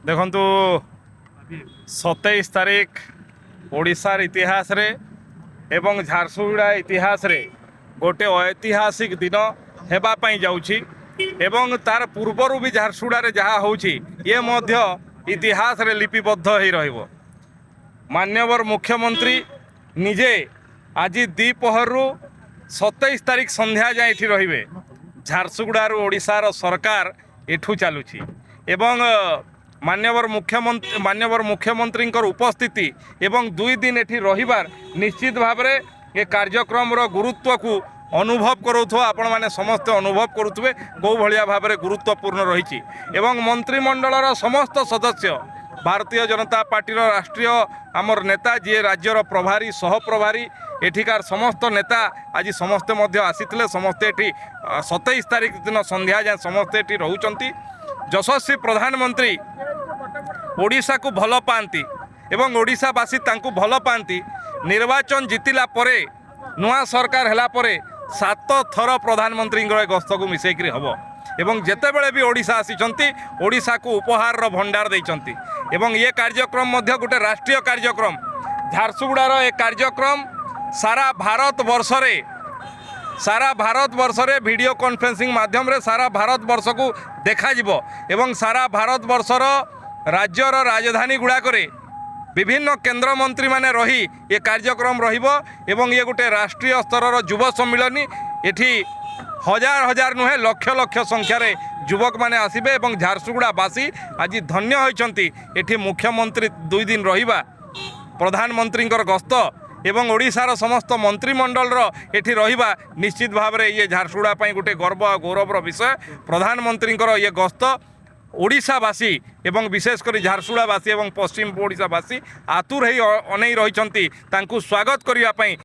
देखंतु 27 तारीख ओडिशार इतिहास रे एवं झारसुगुड़ा इतिहास रे गोटे ऐतिहासिक दिन हेबा पई जाउछि एवं तार पूर्वरु भी झारसुगुड़ा रे जहा होउछि ये मध्य इतिहास रे लिपिबद्ध होई रहइबो। मान्यवर मुख्यमंत्री निजे आज द्विपहरु 27 तारीख संध्या जाए एठी रहिबे। झारसुगुड़ारू ओडिशार सरकार एठू चलुछि एवं मान्यवर मुख्यमंत्री उपस्थिति एवं 2 दिन एठी रहिबार निश्चित भाव में ये कार्यक्रम गुरुत्व को अनुभव करूथो आपण माने समस्त अनुभव करुथुबे कौ भलिया भाव में गुरुत्वपूर्ण रही एवं मंत्रिमंडलर समस्त सदस्य भारतीय जनता पार्टीर राष्ट्रीय आमर नेता जी राज्यर प्रभारी सहप्रभारी एठिकार समस्त नेता आज समस्ते मध्य आसीथिले। समस्ते एठी 27 तारीख दिन संध्या जाए समस्ते एठी रहउचंती। यशस्वी प्रधानमंत्री ओडिशा को भल पाती एवं ओडिशावासी तांकु भल पाती। निर्वाचन जितिला परे नुआ सरकार हैला परे 7 थर प्रधानमंत्री गस्त को मिसेकरी हबो एवं जेतेबेले भी ओडिशा आसीचंती ओडिशा को उपहार रो भंडार देइचंती एवं ये कार्यक्रम मध्य गोटे राष्ट्रीय कार्यक्रम। झारसुगुड़ार ए कार्यक्रम सारा भारत वर्ष रे वीडियो कॉन्फ्रेंसिंग माध्यम रे सारा भारत वर्ष को देखा जिवो एवं सारा भारत वर्षर राज्यर राजधानी गुड़ाक विभिन्न केंद्र मंत्री माने रही ये कार्यक्रम रहिबो एवं ये गोटे राष्ट्रीय स्तर युव सम्मिलनी एठी हजार हजार नुहे लक्ष लक्ष संख्यार युवक माने आसिबे एवं झारसुगुड़ावासी आज धन्य होइचंती एठी मुख्यमंत्री 2 दिन रहिबा प्रधानमंत्री गस्त एवं ओडिशार समस्त मंत्रिमंडल एठी रहिबा निश्चित भाव में ये झारसुगुड़ा पई गोटे गर्व और गौरवर विषय। प्रधानमंत्री ये गस्त ओडिशावासी एवं विशेषकर झारसुगुड़ावासी एवं पश्चिम ओडिशावासी आतुर होई अनै रहिचंती तांकु स्वागत करिया पई।